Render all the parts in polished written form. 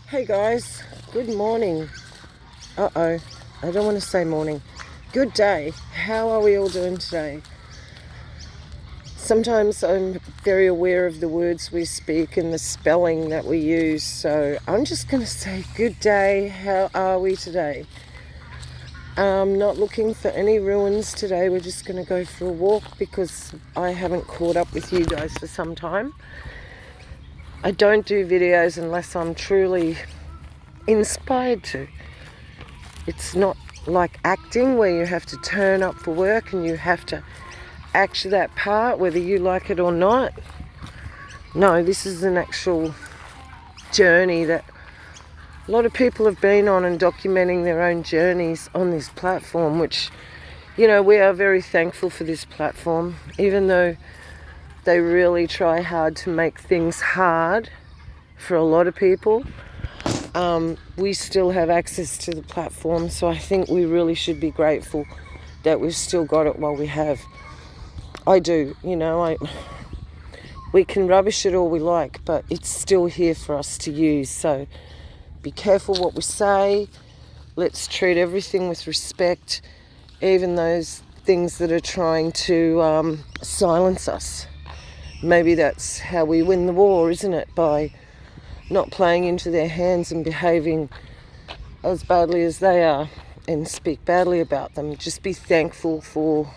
Hey guys, good morning. I don't want to say morning. Good day. How are we all doing today? Sometimes I'm very aware of the words we speak and the spelling that we use, so I'm just going to say good day. How are we today? I'm not looking for any ruins today. We're just going to go for a walk because I haven't caught up with you guys for some time. I don't do videos unless I'm truly inspired to. It's not like acting where you have to turn up for work and you have to act that part whether you like it or not. No, this is an actual journey that a lot of people have been on and documenting their own journeys on this platform, which, we are very thankful for this platform, even though they really try hard to make things hard for a lot of people. We still have access to the platform, so I think we really should be grateful that we've still got it while we have. I do, we can rubbish it all we like, but it's still here for us to use, so be careful what we say. Let's treat everything with respect, even those things that are trying to silence us. Maybe that's how we win the war, isn't it? By not playing into their hands and behaving as badly as they are and speak badly about them. Just be thankful for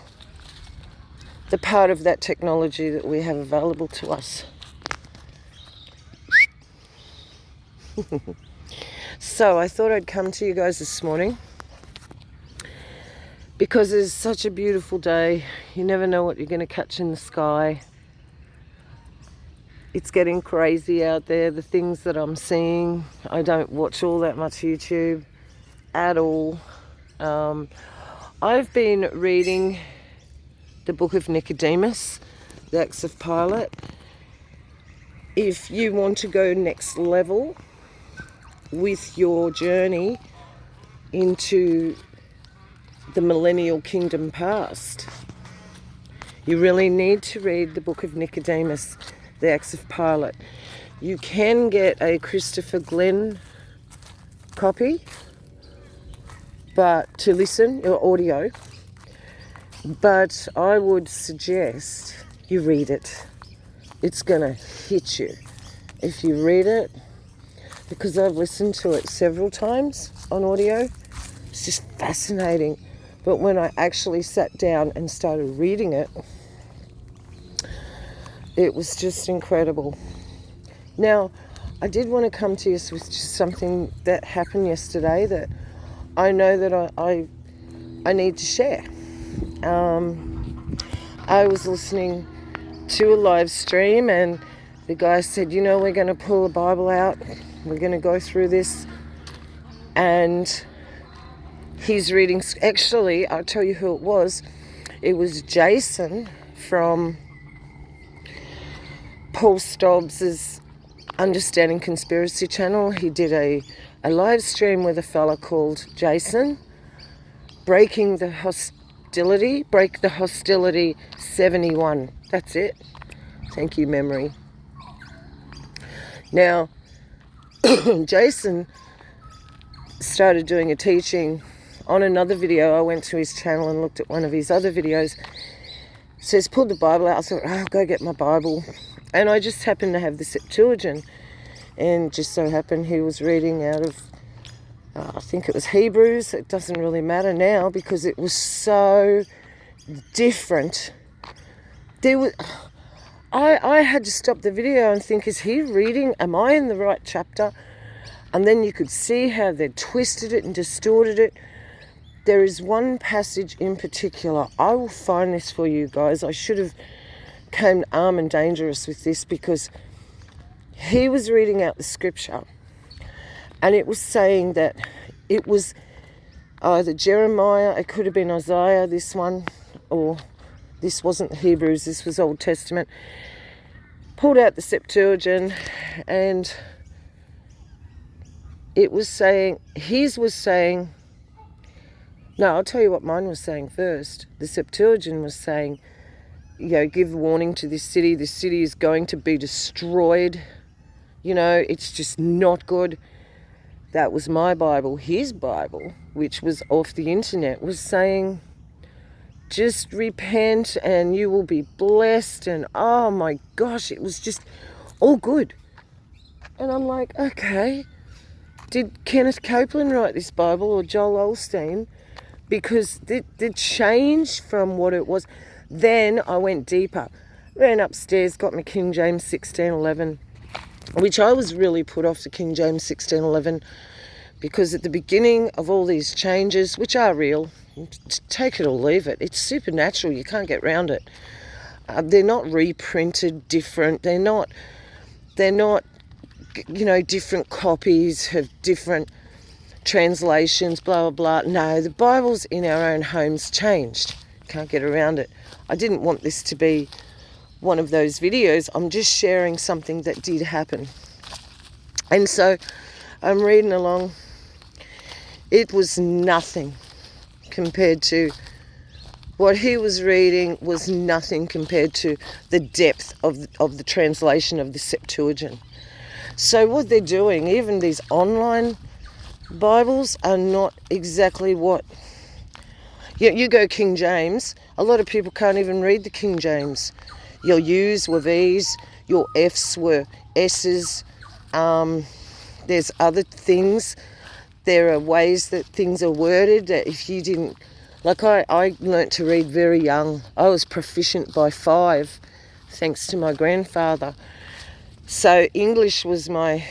the part of that technology that we have available to us. So I thought I'd come to you guys this morning because it's such a beautiful day. You never know what you're going to catch in the sky. It's getting crazy out there, the things that I'm seeing. I don't watch all that much YouTube at all. I've been reading the Book of Nicodemus, the Acts of Pilate. If you want to go next level with your journey into the millennial kingdom past, you really need to read the Book of Nicodemus, the Acts of Pilate. You can get a Christopher Glenn copy, but to listen, or audio, but I would suggest you read it. It's going to hit you if you read it, because I've listened to it several times on audio. It's just fascinating. But when I actually sat down and started reading it, it was just incredible. Now, I did want to come to you with just something that happened yesterday that I know that I need to share. I was listening to a live stream and the guy said, we're going to pull the Bible out. We're going to go through this. And he's reading, actually, I'll tell you who it was. It was Jason from Paul Stobbs' Understanding Conspiracy channel. He did a live stream with a fella called Jason, Break the Hostility 71. That's it. Thank you, memory. Now, Jason started doing a teaching on another video. I went to his channel and looked at one of his other videos. Says, pull the Bible out. I thought, I'll go get my Bible. And I just happened to have the Septuagint. And just so happened he was reading out of, I think it was Hebrews. It doesn't really matter now because it was so different. I had to stop the video and think, is he reading? Am I in the right chapter? And then you could see how they twisted it and distorted it. There is one passage in particular. I will find this for you guys. I should have came armed and dangerous with this because he was reading out the scripture and it was saying that it was either Jeremiah, it could have been Isaiah, this one, or this wasn't Hebrews, this was Old Testament. Pulled out the Septuagint and it was saying, his was saying, no, I'll tell you what mine was saying first. The Septuagint was saying, give warning to this city is going to be destroyed. It's just not good. that was my Bible. His Bible, which was off the internet, was saying, just repent and you will be blessed. And oh my gosh, it was just all good. And I'm like, okay, did Kenneth Copeland write this Bible or Joel Osteen? Because it changed from what it was. Then I went deeper, ran upstairs, got my King James 1611, which I was really put off the King James 1611 because at the beginning of all these changes, which are real, take it or leave it, it's supernatural, you can't get around it. They're not reprinted different, they're not, different copies of different translations, blah, blah, blah. No, the Bibles in our own homes changed. Can't get around it. I didn't want this to be one of those videos. I'm just sharing something that did happen. And so I'm reading along. It was nothing compared to what he was reading, was nothing compared to the depth of the translation of the Septuagint. So what they're doing, even these online Bibles are not exactly what... You go King James, a lot of people can't even read the King James. Your U's were V's, your F's were S's. There's other things. There are ways that things are worded that if you didn't... Like I learnt to read very young. I was proficient by 5, thanks to my grandfather. So English was my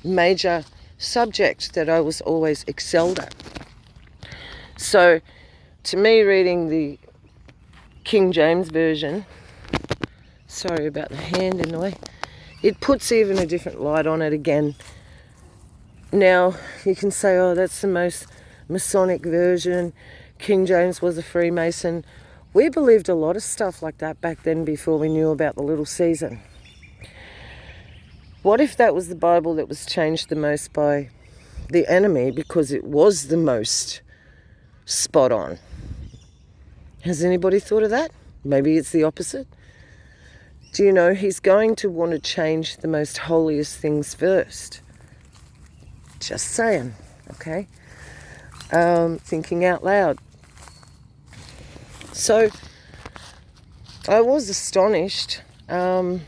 major subject that I was always excelled at. So to me, reading the King James Version, sorry about the hand in the way, it puts even a different light on it again. Now you can say, oh, that's the most Masonic version, King James was a Freemason. We believed a lot of stuff like that back then before we knew about the little season. What if that was the Bible that was changed the most by the enemy because it was the most spot on? Has anybody thought of that? Maybe it's the opposite. Do you know he's going to want to change the most holiest things first? Just saying, okay? Thinking out loud. So I was astonished. I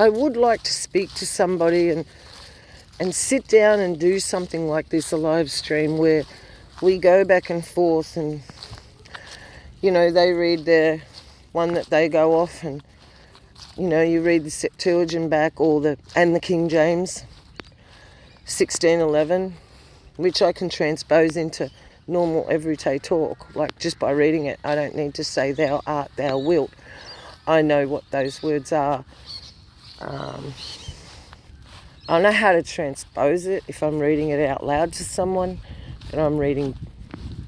would like to speak to somebody and sit down and do something like this, a live stream where we go back and forth and, they read their one that they go off and, you read the Septuagint back and the King James 1611, which I can transpose into normal everyday talk, like just by reading it. I don't need to say thou art, thou wilt. I know what those words are. I know how to transpose it if I'm reading it out loud to someone and I'm reading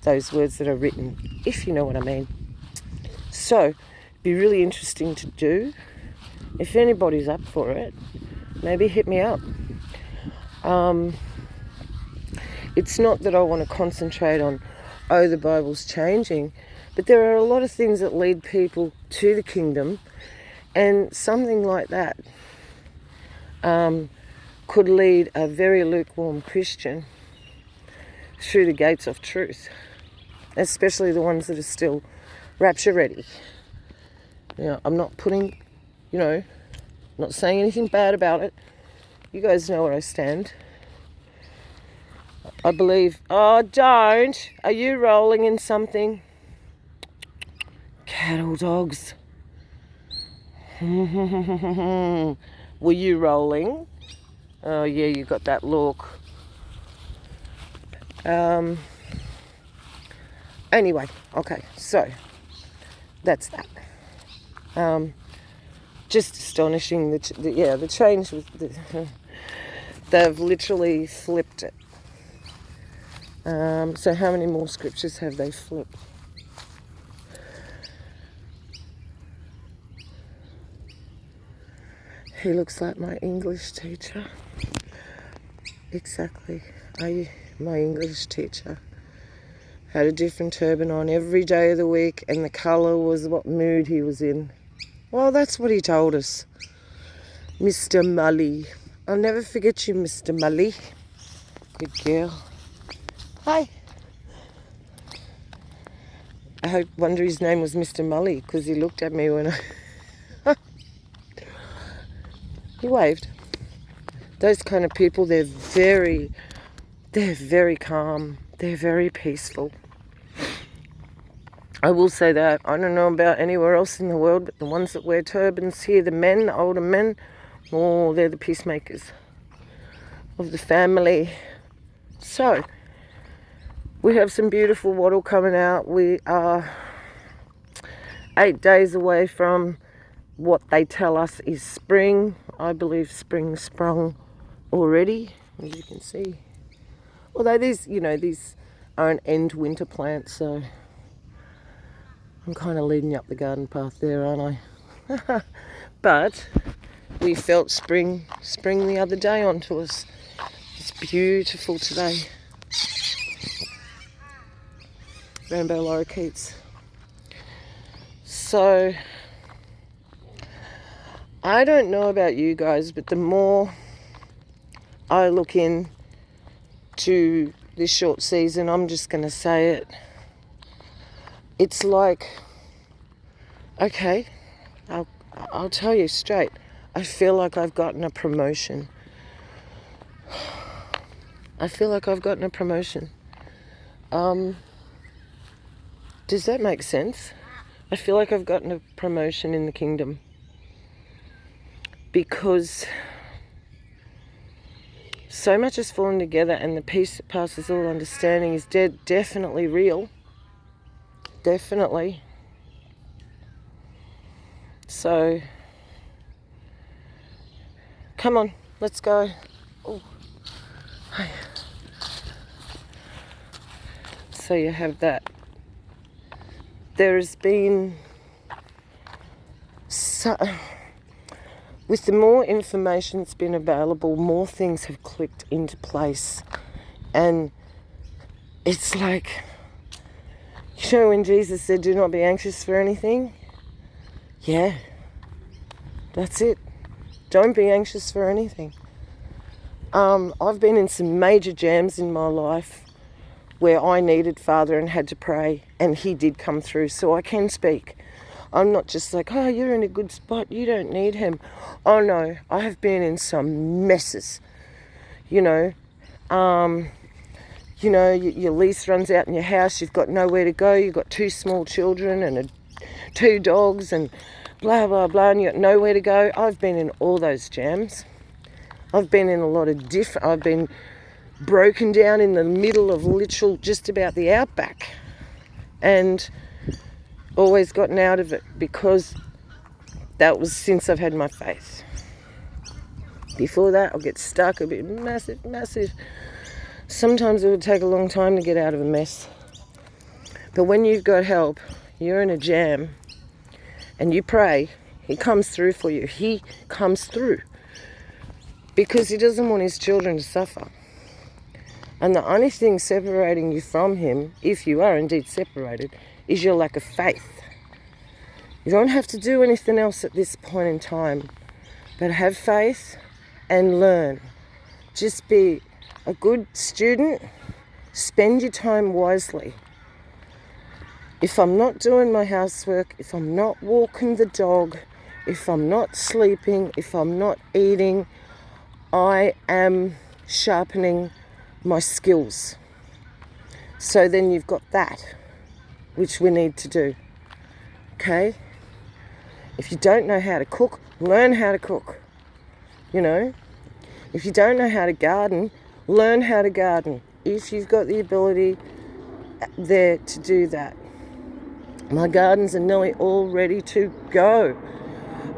those words that are written, if you know what I mean. So, it'd be really interesting to do. If anybody's up for it, maybe hit me up. It's not that I want to concentrate on, the Bible's changing, but there are a lot of things that lead people to the kingdom, and something like that could lead a very lukewarm Christian through the gates of truth, especially the ones that are still rapture ready. I'm not putting, not saying anything bad about it. You guys know where I stand. I believe, don't. Are you rolling in something? Cattle dogs. Were you rolling? Oh yeah, you got that look. Anyway, okay, so that's that. Just astonishing. The change was. They've literally flipped it. So how many more scriptures have they flipped? He looks like my English teacher. Exactly. My English teacher had a different turban on every day of the week, and the colour was what mood he was in. Well, that's what he told us. Mr. Mully. I'll never forget you, Mr. Mully. Good girl. Hi. I wonder his name was Mr. Mully because he looked at me when he waved. Those kind of people, they're very calm. They're very peaceful. I will say that. I don't know about anywhere else in the world, but the ones that wear turbans here, the men, the older men, they're the peacemakers of the family. So, we have some beautiful wattle coming out. We are 8 days away from what they tell us is spring. I believe spring sprung already, as you can see. Although these are an end winter plant, so I'm kind of leading you up the garden path there, aren't I? But we felt spring the other day onto us. It's beautiful today. Rainbow lorikeets. So, I don't know about you guys, but the more I look in to this short season, I'm just going to say it. It's like, okay, I'll tell you straight. I feel like I've gotten a promotion. Does that make sense? I feel like I've gotten a promotion in the kingdom because so much has fallen together, and the peace that passes all understanding is definitely real. Definitely. So, come on, let's go. Oh, hi. So you have that. There has been, with the more information that's been available, more things have clicked into place. And it's like, when Jesus said, do not be anxious for anything. Yeah, that's it. Don't be anxious for anything. I've been in some major jams in my life where I needed Father and had to pray, and he did come through, so I can speak. I'm not just like, oh, you're in a good spot, you don't need him. Oh no, I have been in some messes, your lease runs out in your house, you've got nowhere to go, you've got 2 small children and 2 dogs and blah, blah, blah, and you've got nowhere to go. I've been in all those jams. I've been in a lot of I've been broken down in the middle of just about the outback, and always gotten out of it because that was since I've had my faith. Before that, I'll get stuck, a bit massive. Sometimes it would take a long time to get out of a mess. But when you've got help, you're in a jam, and you pray, he comes through for you. He comes through because he doesn't want his children to suffer. And the only thing separating you from him, if you are indeed separated, is your lack of faith. You don't have to do anything else at this point in time, but have faith and learn. Just be a good student. Spend your time wisely. If I'm not doing my housework, if I'm not walking the dog, if I'm not sleeping, if I'm not eating, I am sharpening my skills. So then you've got that, which we need to do. Okay? If you don't know how to cook, learn how to cook. If you don't know how to garden, learn how to garden. If you've got the ability there to do that. My gardens are nearly all ready to go.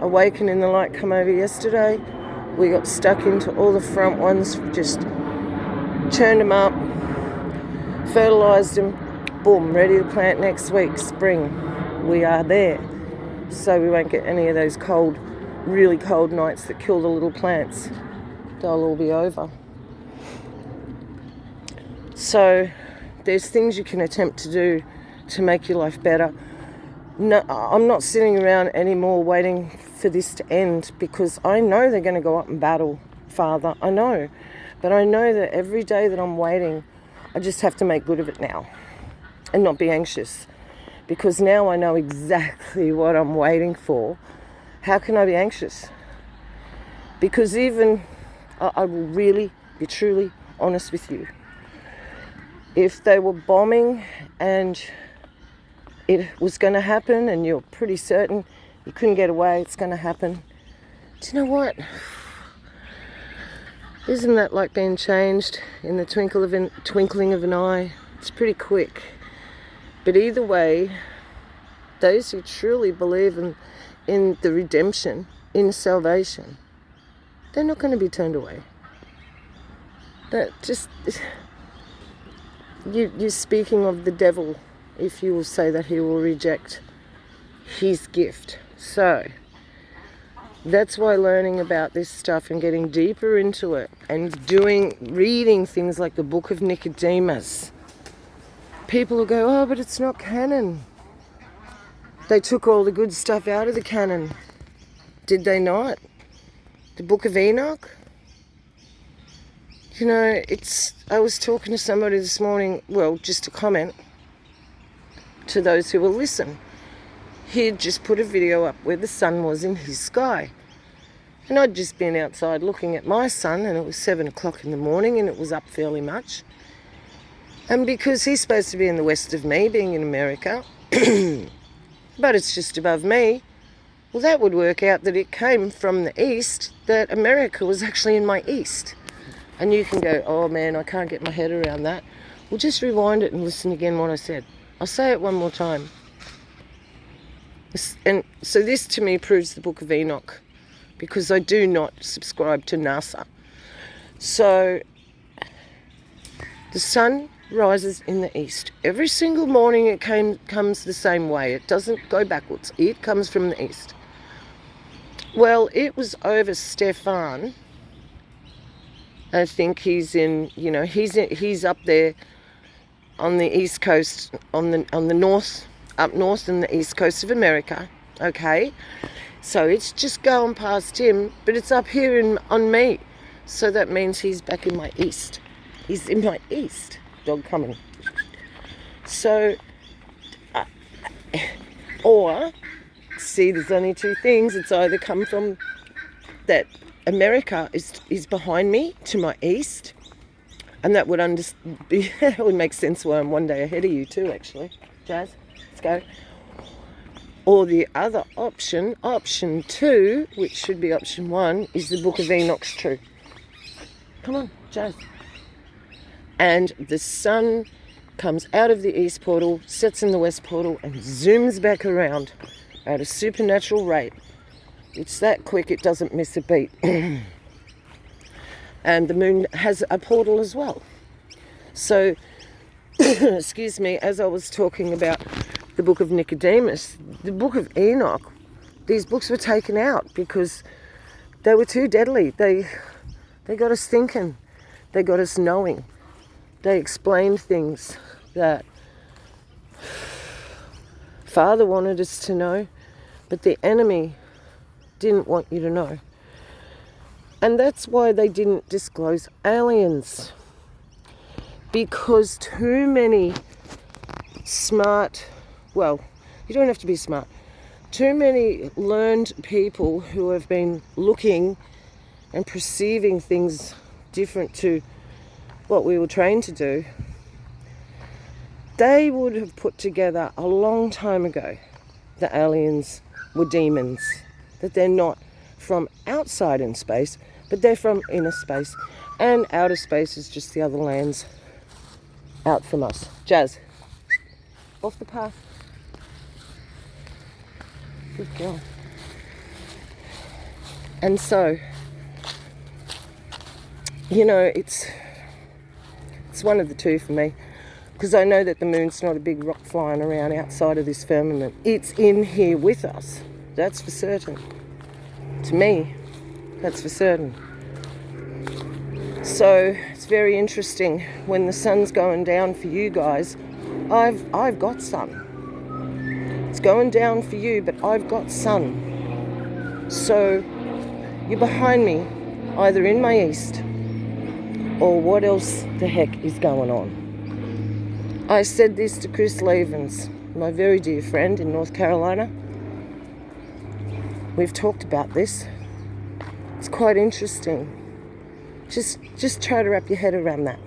Awaken in the Light come over yesterday. We got stuck into all the front ones, just turned them up, fertilised them, boom, ready to plant next week, spring. We are there. So we won't get any of those really cold nights that kill the little plants. They'll all be over. So there's things you can attempt to do to make your life better. No, I'm not sitting around anymore waiting for this to end, because I know they're going to go up and battle, Father. I know. But I know that every day that I'm waiting, I just have to make good of it now and not be anxious. Because now I know exactly what I'm waiting for. How can I be anxious? Because even, I will really be truly honest with you. If they were bombing and it was going to happen and you're pretty certain you couldn't get away, it's going to happen. Do you know what? Isn't that like being changed in the twinkling of an eye? It's pretty quick. But either way, those who truly believe in the redemption, in salvation, they're not going to be turned away. That just, you're speaking of the devil if you will say that he will reject his gift. So that's why learning about this stuff and getting deeper into it and reading things like the Book of Nicodemus. People will go, oh, but it's not canon. They took all the good stuff out of the canon. Did they not? The Book of Enoch? You know, I was talking to somebody this morning, well, just a comment to those who will listen. He'd just put a video up where the sun was in his sky. And I'd just been outside looking at my sun, and it was 7 o'clock in the morning and it was up fairly much. And because he's supposed to be in the west of me, being in America, but it's just above me, well, that would work out that it came from the east, that America was actually in my east. And you can go, oh man, I can't get my head around that. Well, just rewind it and listen again what I said. I'll say it one more time. And so this to me proves the Book of Enoch, because I do not subscribe to NASA. So the sun rises in the east. Every single morning it comes the same way. It doesn't go backwards. It comes from the east. Well, it was over Stefan. I think he's up there on the east coast, on the north, up north in the east coast of America. Okay, so it's just going past him, but it's up here on me. So that means he's back in my east. He's in my east. Dog coming. So, or see, there's only two things. It's either come from that America is behind me to my east, and that would that would make sense why I'm one day ahead of you too, actually. Jazz, let's go. Or the other option 2, which should be option 1, is the Book of Enoch's true. Come on, Jazz. And the sun comes out of the east portal, sets in the west portal, and zooms back around at a supernatural rate. It's that quick, it doesn't miss a beat. And the moon has a portal as well. So, excuse me, as I was talking about the Book of Nicodemus, the Book of Enoch, these books were taken out because they were too deadly. They got us thinking. They got us knowing. They explained things that Father wanted us to know, but the enemy didn't want you to know. And that's why they didn't disclose aliens. Because too many smart, well, you don't have to be smart, too many learned people who have been looking and perceiving things different to what we were trained to do, they would have put together a long time ago the aliens were demons, that they're not from outside in space, but they're from inner space, and outer space is just the other lands out from us. Jazz, off the path. Good girl. And so, you know, it's one of the two for me, because I know that the moon's not a big rock flying around outside of this firmament. It's in here with us. That's for certain. To me, that's for certain. So it's very interesting when the sun's going down for you guys. I've got sun. It's going down for you, but I've got sun. So you're behind me, either in my east or what else the heck is going on. I said this to Chris Levens, my very dear friend in North Carolina. We've talked about this. It's quite interesting. Just try to wrap your head around that.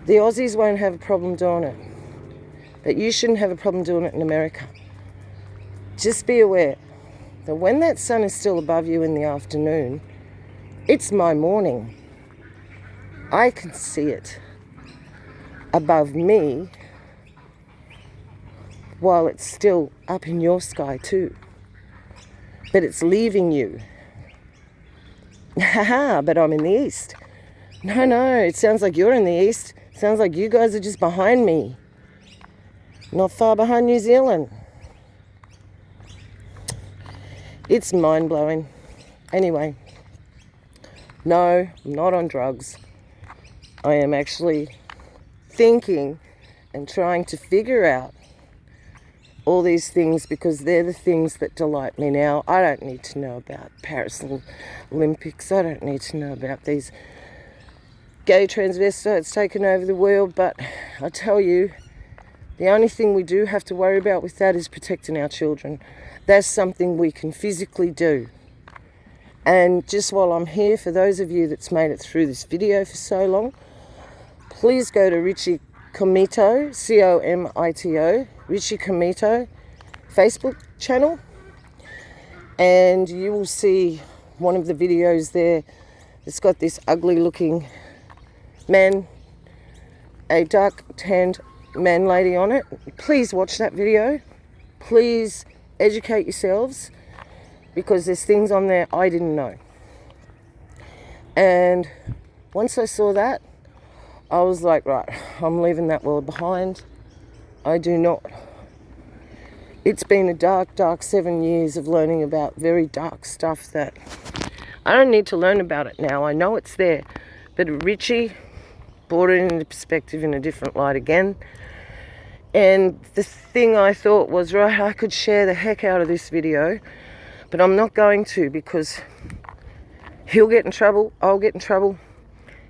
The Aussies won't have a problem doing it, but you shouldn't have a problem doing it in America. Just be aware that when that sun is still above you in the afternoon, it's my morning. I can see it above me while it's still up in your sky too. But it's leaving you. Haha, but I'm in the east. No, it sounds like you're in the east. It sounds like you guys are just behind me. Not far behind New Zealand. It's mind-blowing. Anyway, no, I'm not on drugs. I am actually thinking and trying to figure out all these things because they're the things that delight me now. I don't need to know about Paris Olympics. I don't need to know about these gay transvestites taking over the world. But I tell you, the only thing we do have to worry about with that is protecting our children. That's something we can physically do. And just while I'm here, for those of you that's made it through this video for so long, please go to Richie Comito, Comito, Richie Comito Facebook channel, and you will see one of the videos there. It's got this ugly looking man, a dark tanned man lady on it. Please watch that video. Please educate yourselves, because there's things on there I didn't know. And once I saw that, I was like, right, I'm leaving that world behind. I do not. It's been a dark 7 years of learning about very dark stuff that I don't need to learn about it now. I know it's there. But Richie brought it into perspective in a different light again. And the thing I thought was, right, I could share the heck out of this video, but I'm not going to, because he'll get in trouble, I'll get in trouble.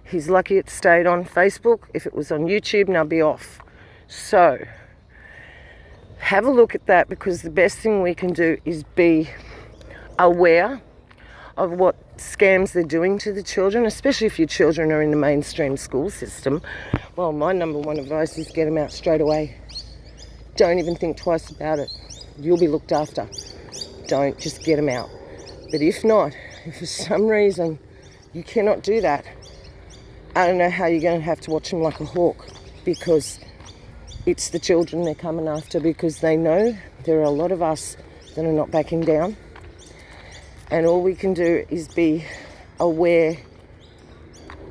He's lucky it stayed on Facebook. If it was on YouTube, now be off. So have a look at that, because the best thing we can do is be aware of what scams they're doing to the children, especially if your children are in the mainstream school system. Well, my number one advice is get them out straight away. Don't even think twice about it. You'll be looked after. Don't, just get them out. But if not, if for some reason you cannot do that, I don't know how you're going to have to watch them like a hawk, because it's the children they're coming after, because they know there are a lot of us that are not backing down. And all we can do is be aware.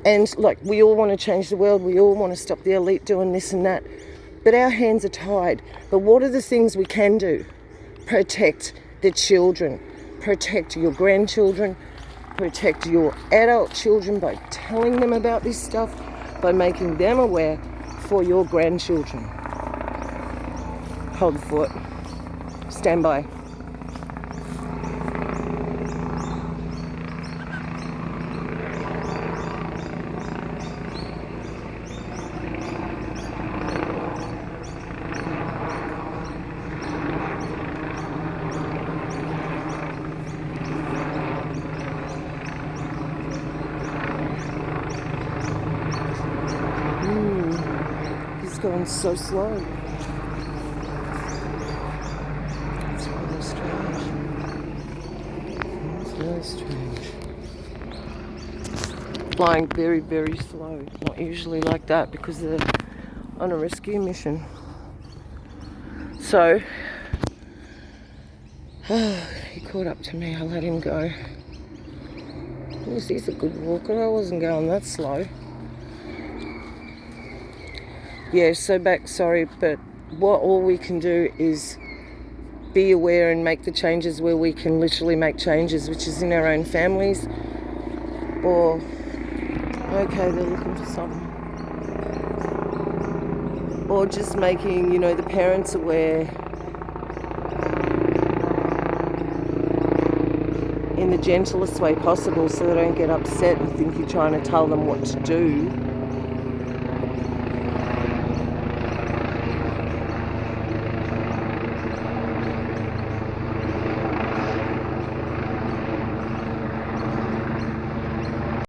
And like, we all want to change the world. We all want to stop the elite doing this and that. But our hands are tied. But what are the things we can do? Protect the children. Protect your grandchildren. Protect your adult children by telling them about this stuff, by making them aware for your grandchildren. Hold the fort. Stand by. Going so slow. It's really strange. It's really strange. Flying very, very slow. Not usually like that, because they're on a rescue mission. So, he caught up to me. I let him go. He's a good walker. I wasn't going that slow. Yeah, so sorry, but what all we can do is be aware and make the changes where we can literally make changes, which is in our own families. Or, okay, they're looking for something. Or just making, the parents aware in the gentlest way possible so they don't get upset and think you're trying to tell them what to do.